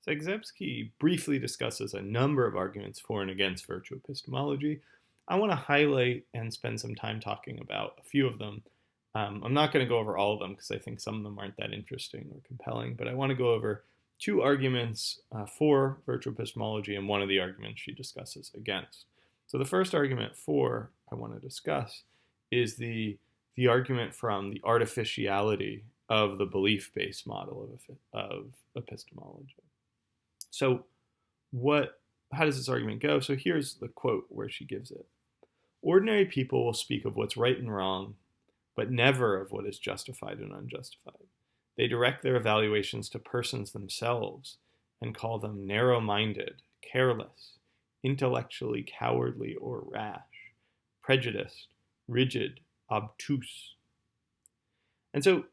Zagzebski briefly discusses a number of arguments for and against virtue epistemology. I want to highlight and spend some time talking about a few of them. I'm not going to go over all of them because I think some of them aren't that interesting or compelling, but I want to go over two arguments for virtue epistemology and one of the arguments she discusses against. So the first argument for I want to discuss is the argument from the artificiality of the belief-based model of epistemology. So how does this argument go? So here's the quote where she gives it. Ordinary people will speak of what's right and wrong, but never of what is justified and unjustified. They direct their evaluations to persons themselves and call them narrow-minded, careless, intellectually cowardly or rash, prejudiced, rigid, obtuse. And so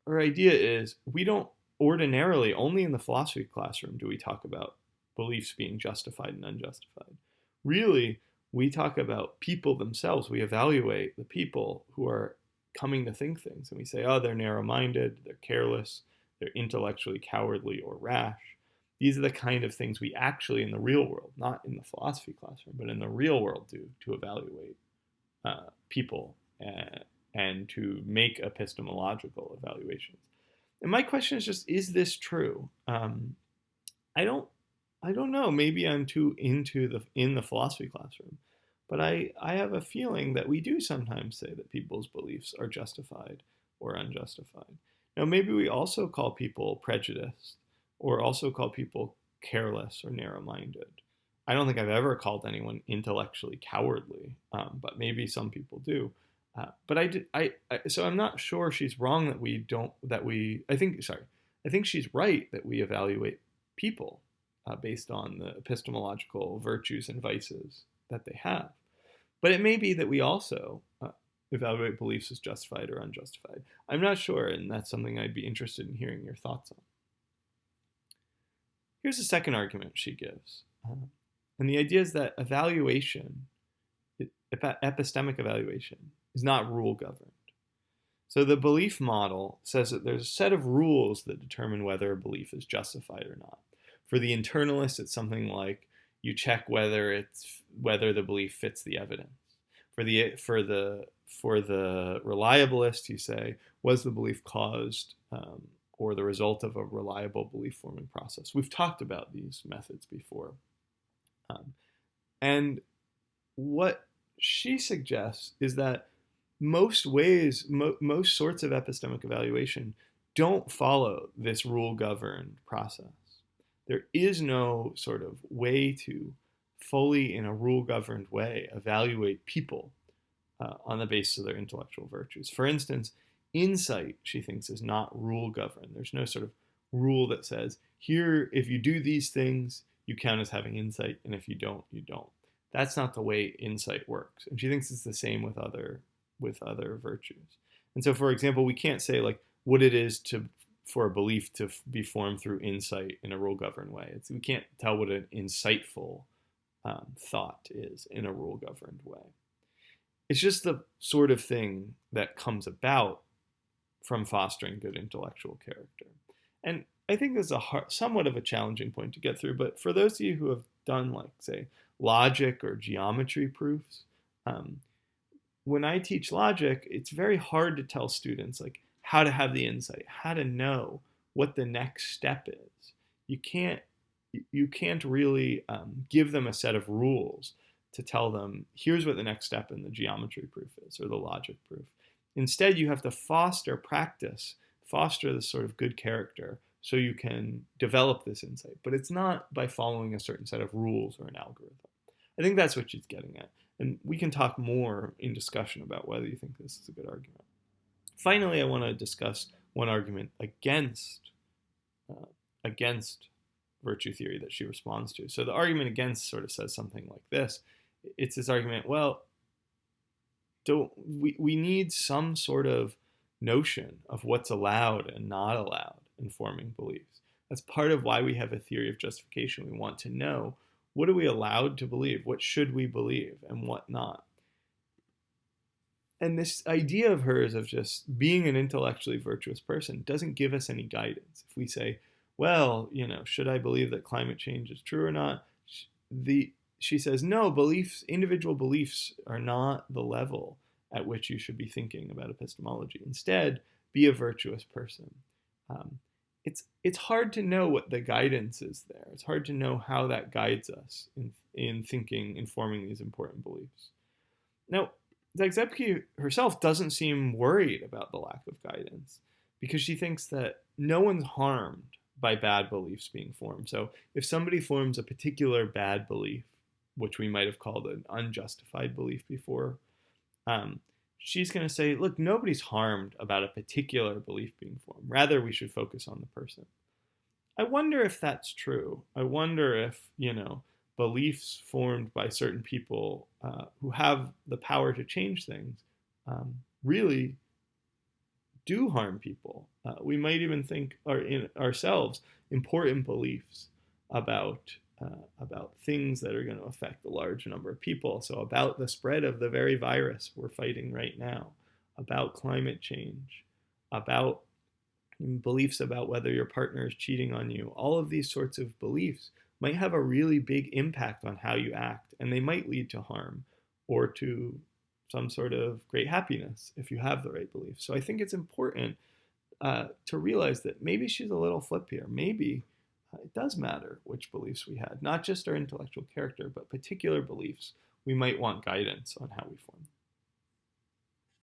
her idea is we don't ordinarily, only in the philosophy classroom do we talk about beliefs being justified and unjustified. Really, we talk about people themselves. We evaluate the people who are coming to think things, and we say, oh, they're narrow-minded, they're careless, they're intellectually cowardly or rash. These are the kind of things we actually, in the real world, not in the philosophy classroom, but in the real world, do to evaluate people and to make epistemological evaluations. And my question is just, is this true? I don't know. Maybe I'm too in the philosophy classroom, but I have a feeling that we do sometimes say that people's beliefs are justified or unjustified. Now, maybe we also call people prejudiced or also call people careless or narrow-minded. I don't think I've ever called anyone intellectually cowardly, but maybe some people do. So I'm not sure she's wrong I think she's right that we evaluate people based on the epistemological virtues and vices that they have. But it may be that we also evaluate beliefs as justified or unjustified. I'm not sure, and that's something I'd be interested in hearing your thoughts on. Here's the second argument she gives. And the idea is that epistemic evaluation, is not rule governed. So the belief model says that there's a set of rules that determine whether a belief is justified or not. For the internalist, it's something like you check whether the belief fits the evidence. For the reliabilist, you say, was the belief caused or the result of a reliable belief forming process? We've talked about these methods before. And what she suggests is that most sorts of epistemic evaluation don't follow this rule-governed process. There is no sort of way to fully, in a rule-governed way, evaluate people on the basis of their intellectual virtues. For instance, insight, she thinks, is not rule-governed. There's no sort of rule that says, here, if you do these things, you count as having insight, and if you don't, you don't. That's not the way insight works. And she thinks it's the same with other virtues. And so, for example, we can't say like what it is for a belief to be formed through insight in a rule-governed way. We can't tell what an insightful thought is in a rule-governed way. It's just the sort of thing that comes about from fostering good intellectual character. And I think this is somewhat of a challenging point to get through, but for those of you who have done, like, say, logic or geometry proofs, when I teach logic, it's very hard to tell students like how to have the insight, how to know what the next step is. You can't really give them a set of rules to tell them, here's what the next step in the geometry proof is or the logic proof. Instead, you have to foster this sort of good character so you can develop this insight. But it's not by following a certain set of rules or an algorithm. I think that's what she's getting at. And we can talk more in discussion about whether you think this is a good argument. Finally, I want to discuss one argument against virtue theory that she responds to. So the argument against sort of says something like this. It's this argument, well, we need some sort of notion of what's allowed and not allowed in forming beliefs. That's part of why we have a theory of justification. We want to know, what are we allowed to believe? What should we believe and what not? And this idea of hers of just being an intellectually virtuous person doesn't give us any guidance. If we say, well, should I believe that climate change is true or not? She says, no, individual beliefs are not the level at which you should be thinking about epistemology. Instead, be a virtuous person. Um, it's hard to know what the guidance is there. It's hard to know how that guides us in thinking, informing these important beliefs. Now, Zagzebki herself doesn't seem worried about the lack of guidance because she thinks that no one's harmed by bad beliefs being formed. So if somebody forms a particular bad belief, which we might have called an unjustified belief before, um, she's going to say, look, nobody's harmed about a particular belief being formed. Rather, we should focus on the person. I wonder if that's true. I wonder if, beliefs formed by certain people who have the power to change things really do harm people. We might even think in ourselves important beliefs about about things that are going to affect a large number of people. So about the spread of the very virus we're fighting right now, about climate change, about beliefs about whether your partner is cheating on you. All of these sorts of beliefs might have a really big impact on how you act, and they might lead to harm or to some sort of great happiness if you have the right beliefs. So I think it's important to realize that maybe she's a little flip here. Maybe it does matter which beliefs we had, not just our intellectual character, but particular beliefs. We might want guidance on how we form them.